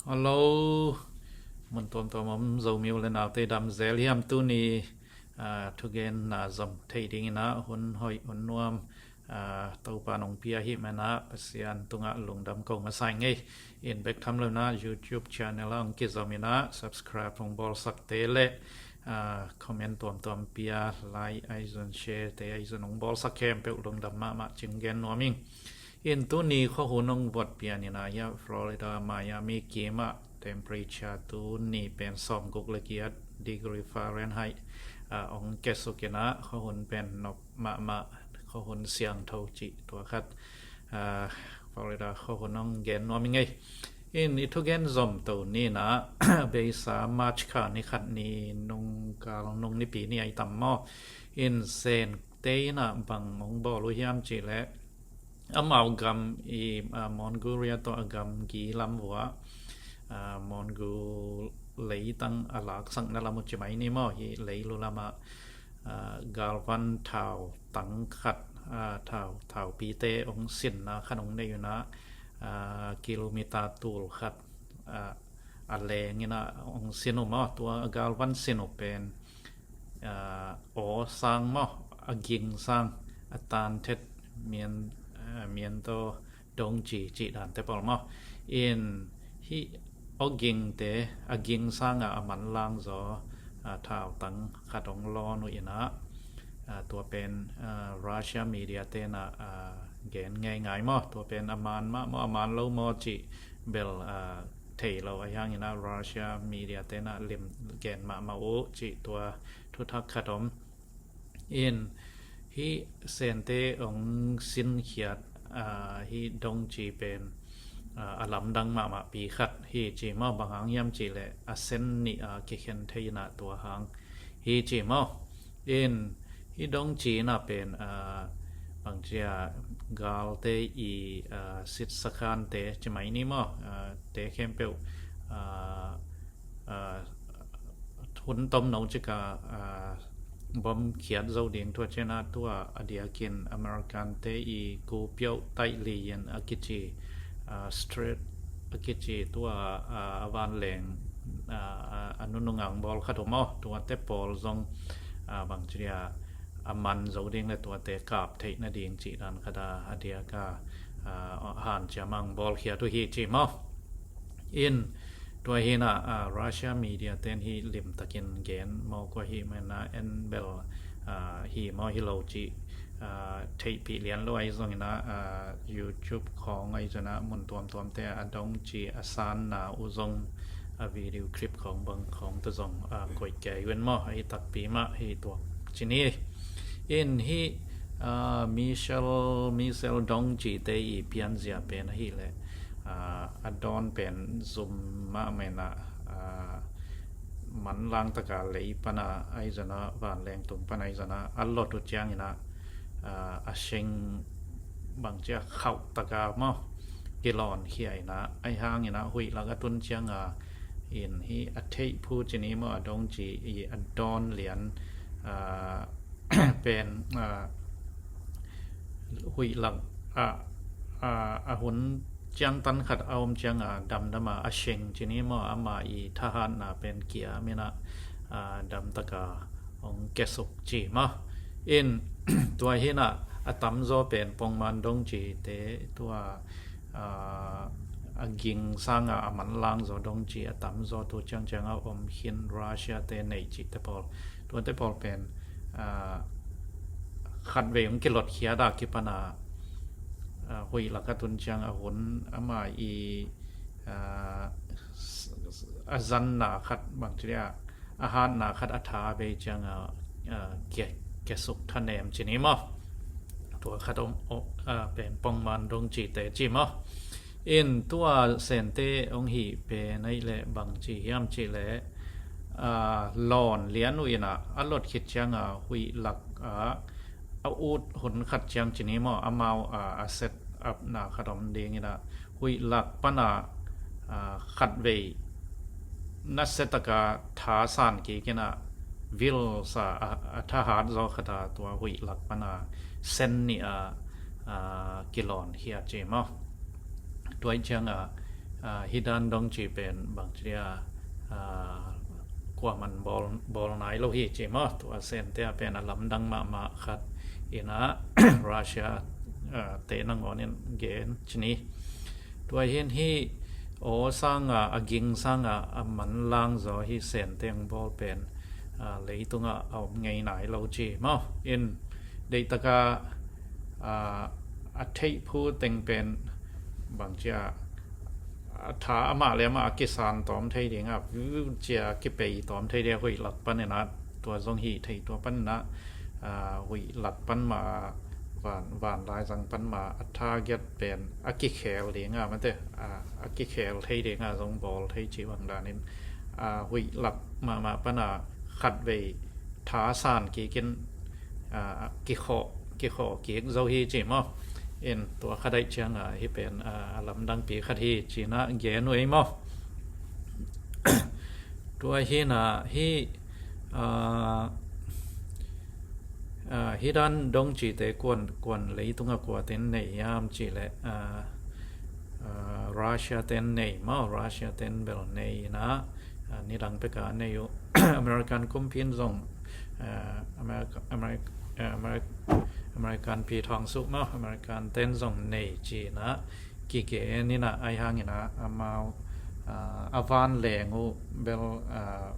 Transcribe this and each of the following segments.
Hallo, mình tôm tôm ấm dầu miêu lên nào tây đầm dễ liam tu ni thực hiện là dòng thầy đi na hôn hỏi hôn nuông tàu pa nông pia hi mà na pasian tunga lung đầm cầu mà sai ngay in bek tham lên na YouTube channel ang kia dòng na subscribe phong ball sắc tế lệ comment tôm tôm pia like aizen share tế aizen ong ball sắc kem bek lung đầm mà chừng gen nuông mình in tu ni kho hu nong bot pia ni na ya Florida Miami kema temperature tu niเป็น2กุกละเกียด degree Fahrenheitองเกสุกนะkho hunเป็นนกมะkho hun เสียงเท่าจิตัวคัดFlorida kho hunนองเกนนอมิงไงin itu gen zom tu ni na be sa march kha ni khat ni nong kal nong ni pi ni ai tam mo in sen te na bang ong bo lu yam chi le amagam i Mongolia to agam gi lam wa Mongo lấy tăng alak sang na lam chi mai ni mo hi lấy lu lama galvan thao tăng khat thao pi te ong sin na khanong ne yu na kilometer tul khat ale ngi na ong sinu mo to galvan sinu pen o sang mo aging sang atan thet mien to dong chi dan te pol mo in hi oging te aging sang aman lang zo thao tang khatong lo nu ina ตัวเป็น Russia media เตนะเกนง่ายๆมอตัวเป็นอามานมะอามานโลมอจิเบลเทเราอย่างนี้นะ Russia media เตนะลิมเกนมาโอจิตัวทุทักขะดมอินฮีเซนเตองสินเขียดฮีดงจีเป็นอลัมดังมาปีขัดฮีจีมอบางหางยามจีแลอเซนนี่เกเคนเทยนะตัวหางฮีจีมออินฮีดงจีน่ะเป็นบางเจียกาลเตอีสิทธสคานเตจะไหมนี่มอเตเคมเปลทุนต้มนองจิกาบอมเขียดเจ้าเดียงตัวเจนาตัวอเดียกินอเมริกันเตอีกูเปียวไตลียนอากิจิสตรีทอากิจิตัวอวานแหลงอนุนงังบอลขัดมอตัวเตปอลซองบางเจียอามันเจ้าเดียงและตัวเตกาบเทนเดียงจีดันคดาอเดียกาหานจะมังบอลเขียดตัวฮีจีมออินตัวฮีนะRussia media เต็นฮีลิมตะกินเกนมอกว่าฮีแม่นะเอ็นเบลฮีมอฮิโลจิเทปีเลียนโลไอซงนะYouTube ของไอจนะมุนตวมแต่อดงจีอสานนาอุซงวิดีโอคลิปของบังของตะซงก่อยแก่เว้นมอให้ตักปีมะให้ตัวจินี่อินฮีมิเชลดงจีเตอีเปียนเสียเป็นฮีแหละอดอนเป็นซุมมาเมนะมันลางตะกาเลยปนะไอจนะวานแรงตุงปะไอจนะอัลลอตุจางนะอาเชงบางเจ้าเข้าตะกามอกิลอนเขียนะไอหางนะหุยแล้วก็ตุนจางอินฮีอเทพูจินีมอดงจีอีอดอนเหรียญเป็นหุยหลังหุนจังตันขัดเอาจังดำมาอาเชงจินีมออามาอีทหารนะเป็นเกียมินะดำตะกาองเกสุกจีมาอินตัวเฮนะอะตัมโซเป็นปองมันดงจีเตตัวกิงสร้างมันลางโซดงจีอะตัมโซตัวจังเอาอมหินรัสเซียเตในจิตปอลตัวเตปอลเป็นขัดเวงกิลดเขียดากิปนาหุยละกะตุนจังอะหุนอะมาอีอะซันนาขัดบางทีอาหารนาขัดอะทาเบจังเกสุกทะแนมจินีมอตัวขัดเป็นปองมันดงจีเตจิมออินตัวเซนเตองหีเปในแลบางจียามจีแลลอนเลียนอุยนะอัลลดคิดจังหุยหลักเอาอูดหุนขัดจังจินีมออะมาวอะเซตอัพนาขดมเดงนะหุยหลักปนะขัดเวนัสเซตกาทาสานกีกินะวิลซาทหารซอขดาตัวหุยหลักปนะเซนนี่กิลอนเฮียเจมอตัวจัง ฮิดันดงจีเป็นบางทีกว่ามันบอลไหนโลหิจิมะตัวเซนเตเป็นลำดังมาขัดอินะ รัสเซียเตนังอนินเกนชนีตัวเห็นที่โอสร้างกิงสร้างมันลางจอที่เซนเตงบอลเป็นเลยตรงเอาไงไหนโลจิมะอินเดตกาอัฐิผู้เต็งเป็นบางทีถ้ามาแล้วมากิสานตอมไทยเดียงครับเจียกิเปยตอมไทยเดียหุยหลัดปันนะตัวทรงหีไทยตัวปันนะหุยหลัดปันมาหวานลายสังปันมาอัฐาเก็ตเป็นอากิแขลเดียงมันเตอากิแขลไทยเดียงทรงบอลไทยจีวังดานินหุยหลัดมาปันขัดไว้ท้าสานกิกินกิขอกิเจ้าฮีจิมอเอ็นตัวขะได้เชียงที่เป็นลำดังปีขะที่จีนะเกนวยมอตัวฮีนะฮีฮิดันดงจีเตกวนเลยตุงกว่าเต็นในยามจีและรัสเซียเต็นในมารัสเซียเต็นเบลในนะนี่ดังไปกันในอยู่ อเมริกันคุมพินส่งอเมริกันปีทองสุมาอเมริกันเต้นส่งในจีนะกิเกนี่นะไอหางนี่นะมาอาวานแหลงูเบล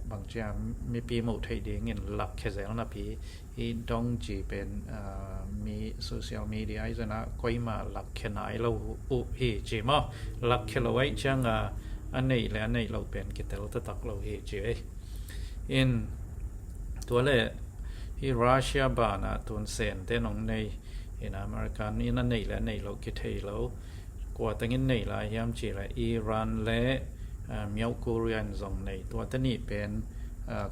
บางจามมีปีหมู่ไทยเดียงหลักแค่แล้วนะพี่อีดงจีเป็นมีโซเชียลมีเดียจะนะก้อยมาหลักแค่ไหนเราอุฮีจีมาหลักแค่เราไว้จังอันนี้และอันนี้เราเป็นกิจเราตักเราฮีจีอินตัวเลที่รัสเซียบานะตุนเซนเตนองในอเมริกันนี่นั่นในและในเราคิดให้เรากว่าตั้งในหลายยามจีและอิหร่านและเมียวกูเรียนส่งในตัวตนี้เป็น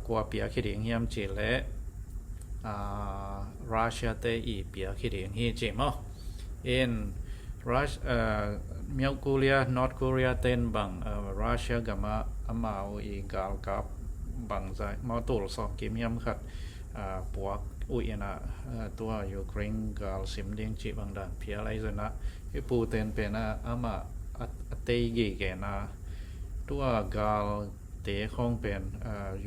กว่าเปียคิดเองยามจีและรัสเซียเตอีเปียคิดเองฮีจิมออินเมียวกูเรียนอร์ทกูเรียเต้นบังรัสเซียกับมาเอาอีกาลกับบังใจมาตัวสอบเกมยามขัดปวกอุยนะตัวยูเครนกาลสิมเดียงจีบางด่านเพียอะไรซะนะที่ปูเตนเป็นมาเตยีแกนะตัวกาลเตของเป็น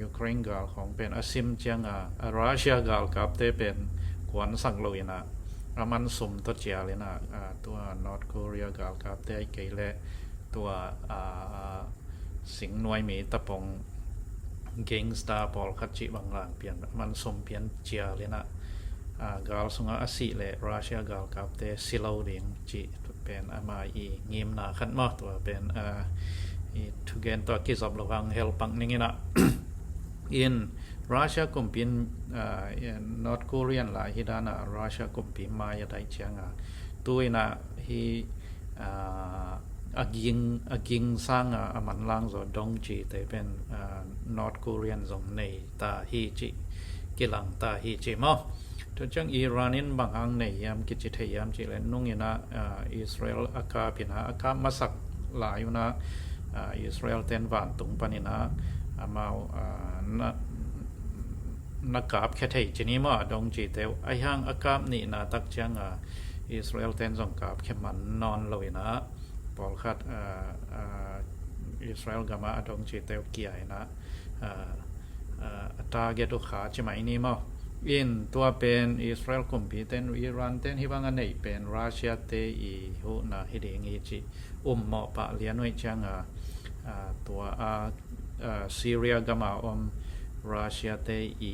ยูเครนกาลของเป็นซิมจังรัสเซียกาลกับเตเป็นกวนสังโลยนะมันสมตัวเจียเลยนะตัวนอร์ทโคเรียกาลกับเตไกและตัวสิงหน่วยมีตะปงเกงสตาร์บอลคัดจิบางหลังเปลี่ยนมันสมเปลี่ยนเจียเลยนะกาลสงอาศิและรัสเซียกาลกับเตซิลาวเดียงจิเป็นมาอีเงียมนาขันมาตัวเป็นทุกเกนตัวกิจอบระวังเฮลปังนี่นะอินรัสเซียกุมพินนอร์ทโคเรียนหลายฮิดานะรัสเซียกุมพินมาอย่าได้เชียงตัวนะฮีกิงสร้างมันล่างจอดงจีแต่เป็นNorth Korean ส่งในตาฮีจิกิลังตาฮีจิมอทุกจังอิหร่านินบางอังในยามกิจเทียมจีเลนนุ่งนะอิสราเอลอากาพินะอากามาสักหลายอยู่นะอิสราเอลเต้นหวานตุงปานินะมานักกาบแค่ไทยจีนี้มาดงจีแต่ไอห้างอากาบนี่นะตักจังอิสราเอลเต้นส่งกาบแค่มันนอนเลยนะปอลคัดอิสราเอลกับมาดงจีเตวเกียนะตาเกตุขาใช่ไหมนี่มั้งอินตัวเป็นอิสราเอลกุมพีเต้นอิหร่านเต้นที่บางอันไหนเป็นรัสเซียเตอีหูนะฮิเดงอีจีหมอปะเลียนไว้จังตัวซีเรียกับมารัสเซียเตอี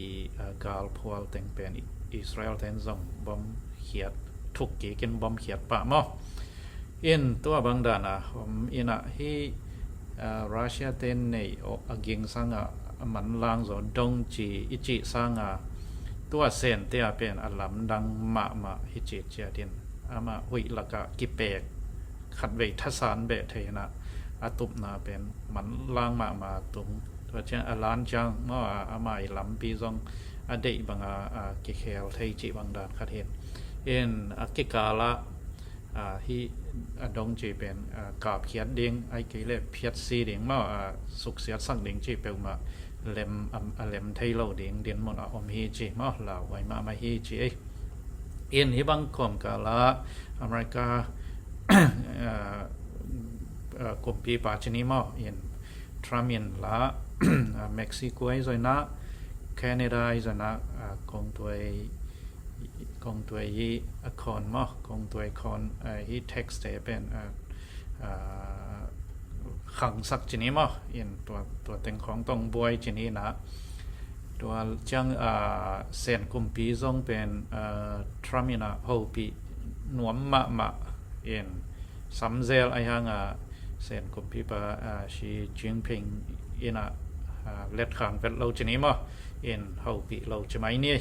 กาลพวลเต็งเป็นอิสราเอลเต้นส่งบอมเขียดทุกกีกินบอมเขียดปะมั้งอินตัวบางด่านอินะที่รัสเซียเต้นในกิงสังมันลางจอดงจีอิจิสังตัวเซนเตียเป็นอัลลัมดังมาฮิจิเจียดินมาหุยละกะกิเปกขัดเวทสารเบเทนะตุบนาเป็นมันลางมาตุงตัวเจ้าอลานจังเมื่อมาอิลัมปีซองอดีบังกิเคลไทจิบังดานขัดเห็นกิกาละที่ดงจีเป็นกาบเขียนเด้งไอเกเลเพียดซีเด้งมาสุกเสียสังเด้งจีเปลมาเล็มไทยเราเด้งเดียนมนอมฮีจีมาลาวไว้มาฮีจีที่บังคมกาละอเมริกา กุมปีปาชนิมออินทรัมอินละเม็กซิโกไอซอยนะแคนาดาไอซอยนะคงตัวยีอคอนมอคงตัวคอนฮีเท็กซ์เตเป็นขังสักชนิมออินตัวเต็งของต้องบวยชนินะตัวจังเส้นกุมปีทรงเป็นทรัมอินะโฮปีนวมมะอินซัมเซลไอฮังเส้นกุมปีปะชีจิงพิงอินะเล็ดขังเป็นเราชนิมออินโฮปีเราจะไม่นี่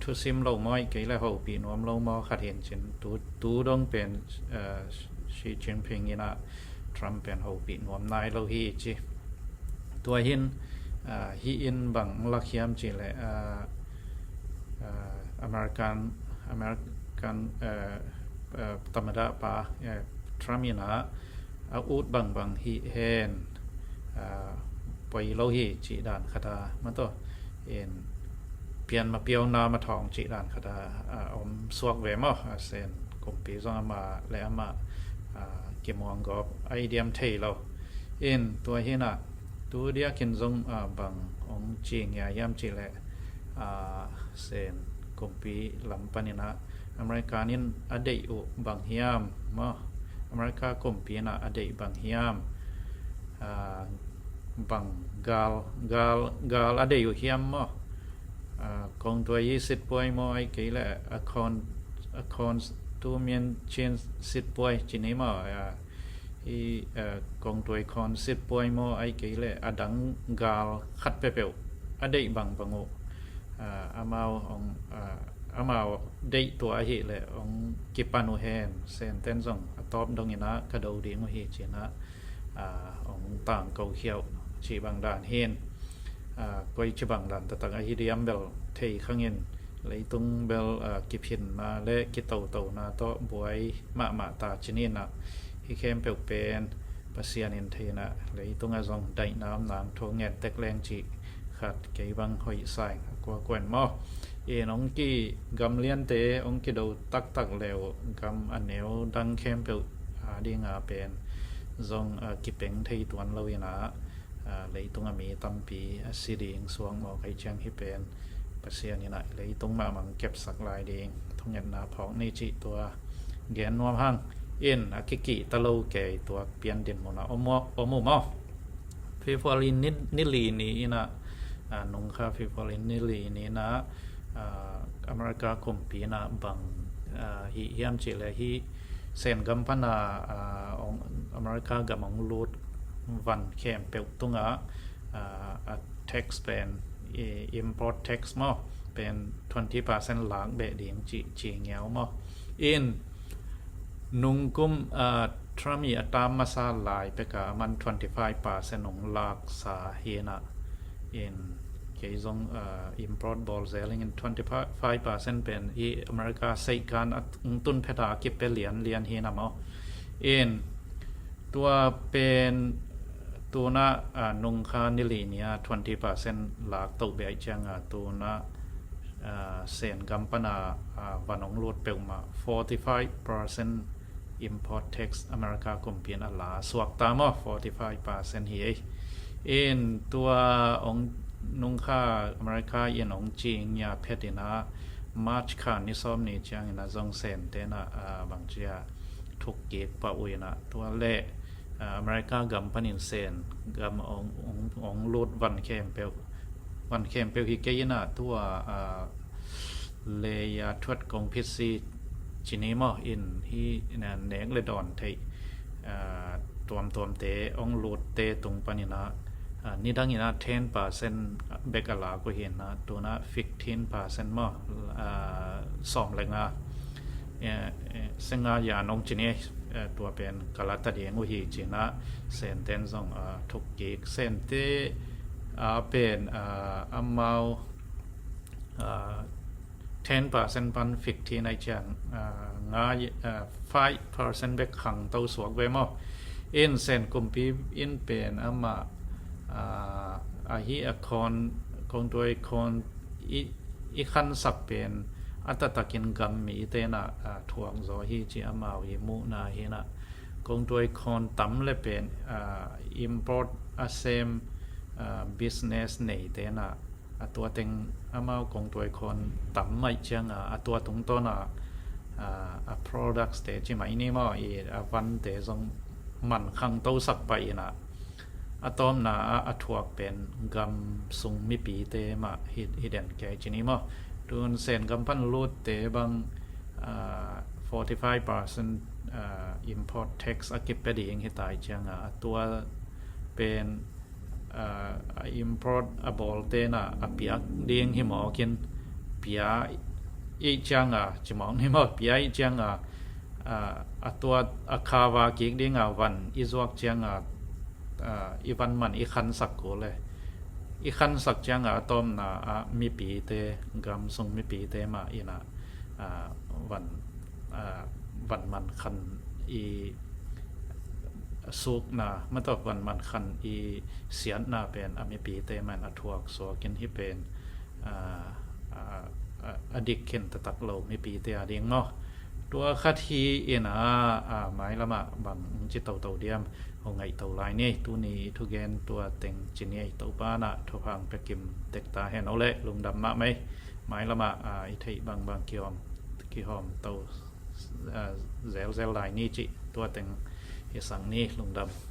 ทุซิมเราม้อยกี่แล้วโฮปีนวมเรามอขัดเห็นจินตูต้องเป็นชีจิงพิงอินะทรัมป์เป็นโฮปีนวมนายเราฮีจิตัวหินฮีอินบังลักยามจิเลยอเมริกันธรรมดาปาทรัมป์นะอูดบังฮีเฮนปอยเราฮีจิด่านคดามันตัวเอ็นเปลี่ยนมาเปียวนามาทองจิด่านคดาอมสวกเวมอเซนกมปีซองมาและมาเก็บมองกับไอเดียมเทเราเอ็นตัวเฮน่ะตัวเดียกินซงบังองจีงยายามจิแลเซนกมปีลำปานินะอเมริกานินอเดอุบังฮิยามมออเมริกากมปีนะอเดบังฮิยามบังกาลอเดอุฮิยามมอกองตัว20ป่วยมอไอเกละอคอนตัวเมียนเชน10ป่วยจินิมอกองตัวคอน10ป่วยมอไอเกละอดังกาลขัดเปเปวอเดบังปงอามาได้ตัวหิเลยองกิปานุแฮนเซนเตนซองตอบดงนะกระโดดีงหิจินะองต่างเกาเขียวชีบางด่านเฮนกวยฉบังด่านตะตังอหิเดียมเบลเทขังเงินเลยตุงเบลกิพินมาและกิเตานะโตบวยมะตาชนินะฮิเข้มเปลเป็นปัสเซียนินเทนะเลยตุงอาซองไดน้ำนางโทงแงดแตกแรงจิขัดเกยบังหอยใส่กว่ากวนมอองกี้กำเลียนเตองกี้ดูตักแล้วกำอันเหนียวดังเข้มเปลดีงาเป็นซองกิเป็งไทยตวนเรานะเลยตุงมีตัมปีสีดิงสวงหมอไก่เชียงฮิเป็นปัสเซียนี่นะเลยตุงมามังเก็บสักลายดิงทุงยันนาพองนี่จิตัวแกนนวมหังอากิตะโลแก่ตัวเปลี่ยนเด่นหมดนะอมูมอฟิฟอลินนิลีนี่นะนงคาฟิฟอลินนิลีนี่นะอเมริกาคมปีนะบังฮิยามจิเลฮิเซนกัมพนาอเมริกากับมองลูดวันแคมเปลตุงtax เป็น import tax มอเป็น 20% หลังเบดีงจีเงียวมอนุงกุมทรัมมีอัตรามาซาหลายไปกะมัน 25% ของหลักสาเหนะเกยซงimport ball selling in 25% เป็นอเมริกาใช้การตุนเพดาเก็บไปเหรียญเฮนะมอตัวเป็นตัวนะนุงคานิลีเนี่ย 20% หลักตกเบยจังตัวนะเซนกัมปนาวันองโลดเปลมา 45% import tax อเมริกากมเปียนอลาสวกตามอ 45% เฮตัวองนุงคาอเมริกาองจีงยาเพดินะมาร์ชคานิซอมนี่จังนะจงเซนเตนะบางเจียทุกเกตปะอุยนะตัวเลอเมริกากัมปนินเซนกัมองโลดวันแคมเปลฮิเกยนะตัวเลยาทวดกงพิซีจินิมอฮีนะเนกเลดอนไทตวมเตองโลดเตตรงปนินะนี่ดังนะ 10% เบกอลาก็เห็นนะตัวนะ 15% มอสอมเลยนะซึ่งยานองจินีตัวเป็นกาลาตาเดียงวิจินะเซนเตนซองทุกกิกเซนเตเป็นอัมมา10% ปันฟิกที่ในจัง5% เบกขังเต้าสวกเวมอเซนกุมปีเป็นอัมมาฮิอคอนคงตัวคอนอีคันสับเป็นอัตตะกินกัมมีเตนะทวงโซฮิจิอามาวิมุนาฮินะ กงตัวคนตำและเป็นimport same business ในเตนะตัวเต็งอามากงตัวคนตำไม่จังตัวตรงต้นproducts เตจิไม่นี่มาวันเตจงมันคังโตสักไปนะตอมนาถวกเป็นกำสุงมีปีเตมาhidden แกจินี่มาดูนเซนกำพันรูดเตบัง45% import tax อกิปดีเองให้ตายจังตัวเป็นimportable เตนะเปียกเดียงให้หมอกินเปียอีจังจิมองให้หมอเปียอีจังตัวคาวากิกเดียงวันอีซวกจังอีวันมันอีคันสักโกเลยอีคันสักจังตอมนามีปีเตกำสุงมีปีเตมาอีนะวันมันคันอีสุกนะมันตอวันมันคันอีเสียนนาเป็นมีปีเตมันถวกสวกินที่เป็นอดิกเข็นตะตักโลมีปีเตเดียงเนาะตัวคาทีหมายละมาบางจิตเต่าเดียมหงไงเต่าลายนี่ตัวนี้ทุกแกนตัวเต็งจิเนียเต่าป้านะทุพังไปกิมเต็กตาเห็นเอาเลยลุงดำมาไหมหมายละมาอีไทบางเกี่ยวกี่หอมเต่าแซลลายนี่จิตัวเต็งเฮสังนี่ลุงดำ